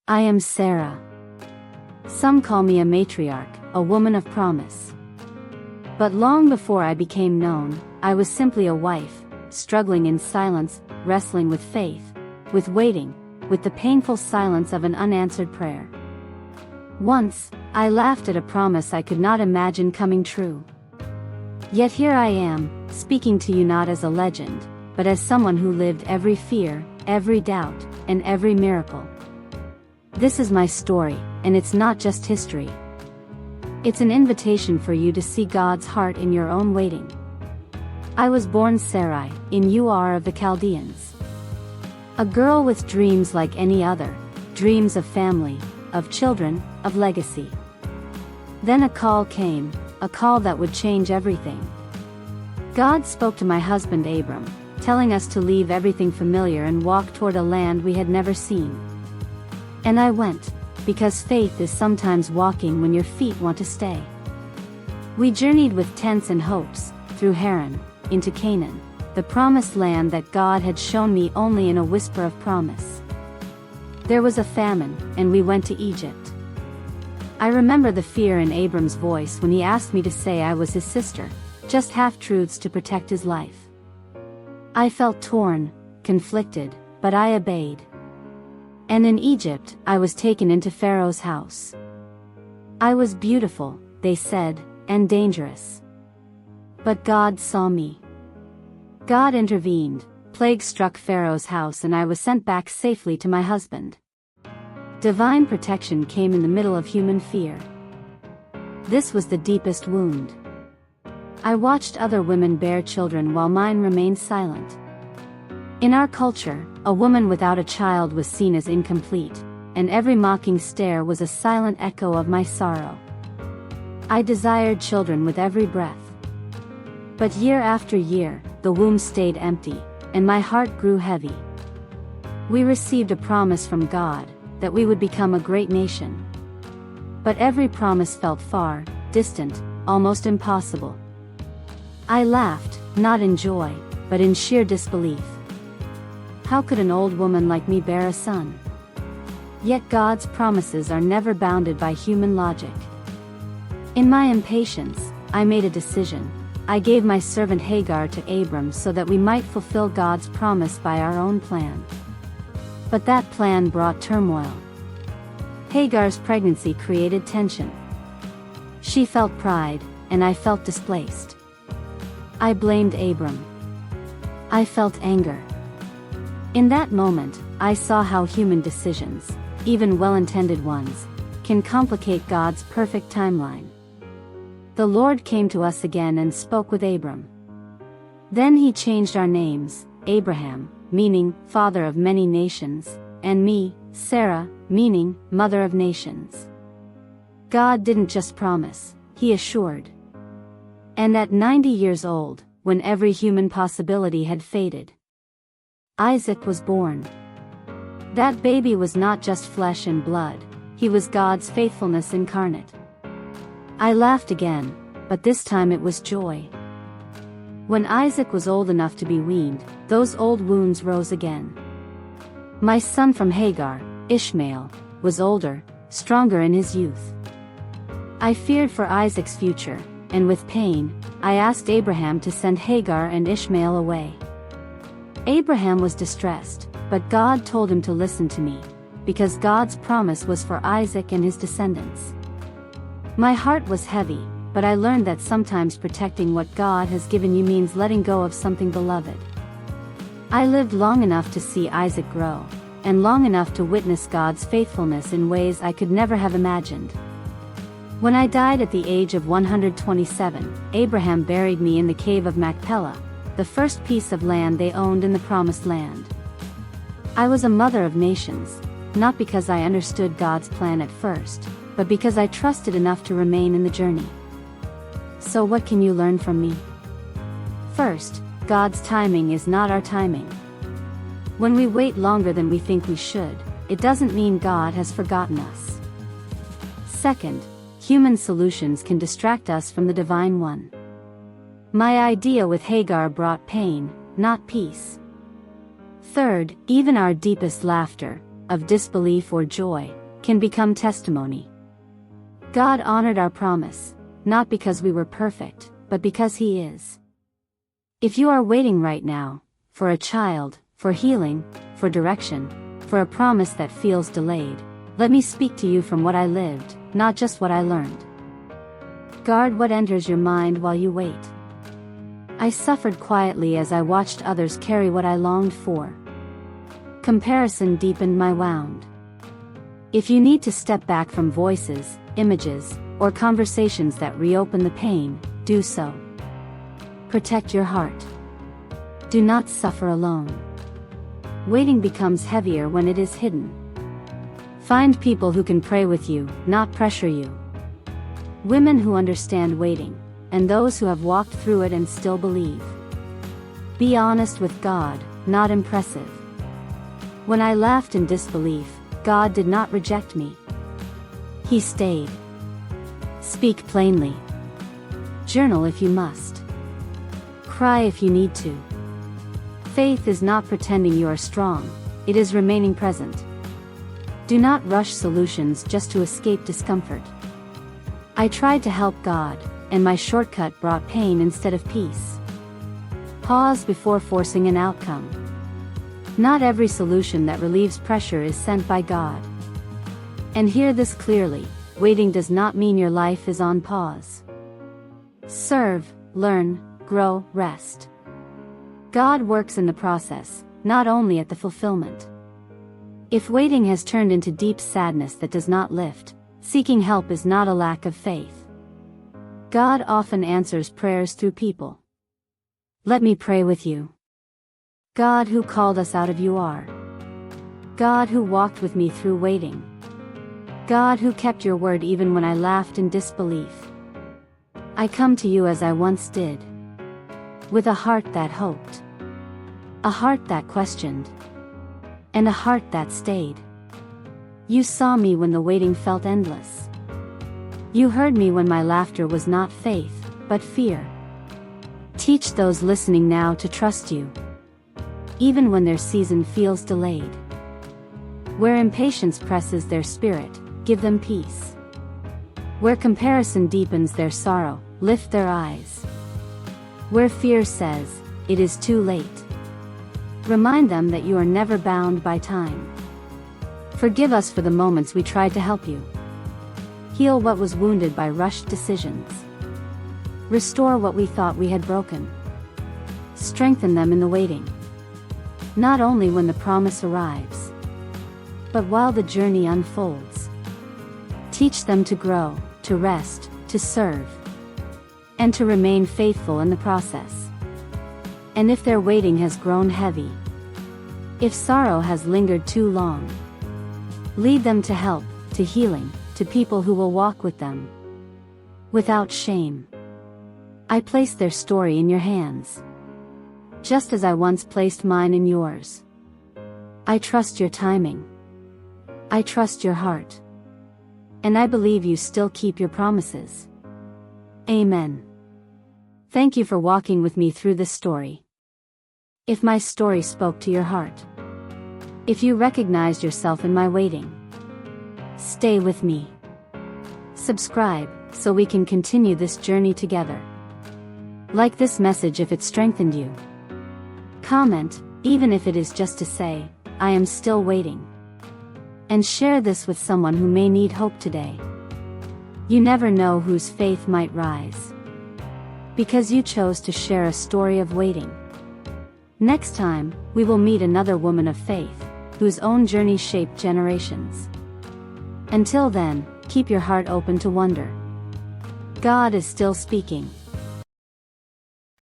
I am Sarah. Some call me a matriarch, a woman of promise. But long before I became known, I was simply a wife, struggling in silence, wrestling with faith, with waiting, with the painful silence of an unanswered prayer. Once, I laughed at a promise I could not imagine coming true. Yet here I am, speaking to you not as a legend, but as someone who lived every fear, every doubt, and every miracle. This is my story, and it's not just history. It's an invitation for you to see God's heart in your own waiting. I was born Sarai, in Ur of the Chaldeans. A girl with dreams like any other, dreams of family, of children, of legacy. Then a call came, a call that would change everything. God spoke to my husband Abram, telling us to leave everything familiar and walk toward a land we had never seen. And I went, because faith is sometimes walking when your feet want to stay. We journeyed with tents and hopes, through Haran, into Canaan, the promised land that God had shown me only in a whisper of promise. There was a famine, and we went to Egypt. I remember the fear in Abram's voice when he asked me to say I was his sister, just half-truths to protect his life. I felt torn, conflicted, but I obeyed. And in Egypt, I was taken into Pharaoh's house. I was beautiful, they said, and dangerous. But God saw me. God intervened, plague struck Pharaoh's house and I was sent back safely to my husband. Divine protection came in the middle of human fear. This was the deepest wound. I watched other women bear children while mine remained silent. In our culture, a woman without a child was seen as incomplete, and every mocking stare was a silent echo of my sorrow. I desired children with every breath. But year after year, the womb stayed empty, and my heart grew heavy. We received a promise from God, that we would become a great nation. But every promise felt far, distant, almost impossible. I laughed, not in joy, but in sheer disbelief. How could an old woman like me bear a son? Yet God's promises are never bounded by human logic. In my impatience, I made a decision. I gave my servant Hagar to Abram so that we might fulfill God's promise by our own plan. But that plan brought turmoil. Hagar's pregnancy created tension. She felt pride, and I felt displaced. I blamed Abram. I felt anger. In that moment, I saw how human decisions, even well-intended ones, can complicate God's perfect timeline. The Lord came to us again and spoke with Abram. Then he changed our names, Abraham, meaning father of many nations, and me, Sarah, meaning mother of nations. God didn't just promise, he assured. And at 90 years old, when every human possibility had faded, Isaac was born. That baby was not just flesh and blood, he was God's faithfulness incarnate. I laughed again, but this time it was joy. When Isaac was old enough to be weaned, those old wounds rose again. My son from Hagar, Ishmael, was older, stronger in his youth. I feared for Isaac's future, and with pain, I asked Abraham to send Hagar and Ishmael away. Abraham was distressed, but God told him to listen to me, because God's promise was for Isaac and his descendants. My heart was heavy, but I learned that sometimes protecting what God has given you means letting go of something beloved. I lived long enough to see Isaac grow, and long enough to witness God's faithfulness in ways I could never have imagined. When I died at the age of 127, Abraham buried me in the cave of Machpelah, the first piece of land they owned in the Promised Land. I was a mother of nations, not because I understood God's plan at first, but because I trusted enough to remain in the journey. So what can you learn from me? First, God's timing is not our timing. When we wait longer than we think we should, it doesn't mean God has forgotten us. Second, human solutions can distract us from the divine one. My idea with Hagar brought pain, not peace. Third, even our deepest laughter, of disbelief or joy, can become testimony. God honored our promise, not because we were perfect, but because He is. If you are waiting right now, for a child, for healing, for direction, for a promise that feels delayed, let me speak to you from what I lived, not just what I learned. Guard what enters your mind while you wait. I suffered quietly as I watched others carry what I longed for. Comparison deepened my wound. If you need to step back from voices, images, or conversations that reopen the pain, do so. Protect your heart. Do not suffer alone. Waiting becomes heavier when it is hidden. Find people who can pray with you, not pressure you. Women who understand waiting, and those who have walked through it and still believe. Be honest with God, not impressive. When I laughed in disbelief, God did not reject me. He stayed. Speak plainly. Journal if you must. Cry if you need to. Faith is not pretending you are strong, it is remaining present. Do not rush solutions just to escape discomfort. I tried to help God, and my shortcut brought pain instead of peace. Pause before forcing an outcome. Not every solution that relieves pressure is sent by God. And hear this clearly, waiting does not mean your life is on pause. Serve, learn, grow, rest. God works in the process, not only at the fulfillment. If waiting has turned into deep sadness that does not lift, seeking help is not a lack of faith. God often answers prayers through people. Let me pray with you. God who called us out of you are. God who walked with me through waiting. God who kept your word even when I laughed in disbelief. I come to you as I once did. With a heart that hoped. A heart that questioned. And a heart that stayed. You saw me when the waiting felt endless. You heard me when my laughter was not faith, but fear. Teach those listening now to trust you. Even when their season feels delayed. Where impatience presses their spirit, give them peace. Where comparison deepens their sorrow, lift their eyes. Where fear says, it is too late. Remind them that you are never bound by time. Forgive us for the moments we tried to help you. Heal what was wounded by rushed decisions. Restore what we thought we had broken. Strengthen them in the waiting. Not only when the promise arrives, but while the journey unfolds. Teach them to grow, to rest, to serve, and to remain faithful in the process. And if their waiting has grown heavy, if sorrow has lingered too long, lead them to help, to healing, to people who will walk with them. Without shame. I place their story in your hands. Just as I once placed mine in yours. I trust your timing. I trust your heart. And I believe you still keep your promises. Amen. Thank you for walking with me through this story. If my story spoke to your heart, if you recognized yourself in my waiting, stay with me. Subscribe, so we can continue this journey together. Like this message if it strengthened you. Comment, even if it is just to say, I am still waiting. And share this with someone who may need hope today. You never know whose faith might rise. Because you chose to share a story of waiting. Next time, we will meet another woman of faith, whose own journey shaped generations. Until then, keep your heart open to wonder. God is still speaking.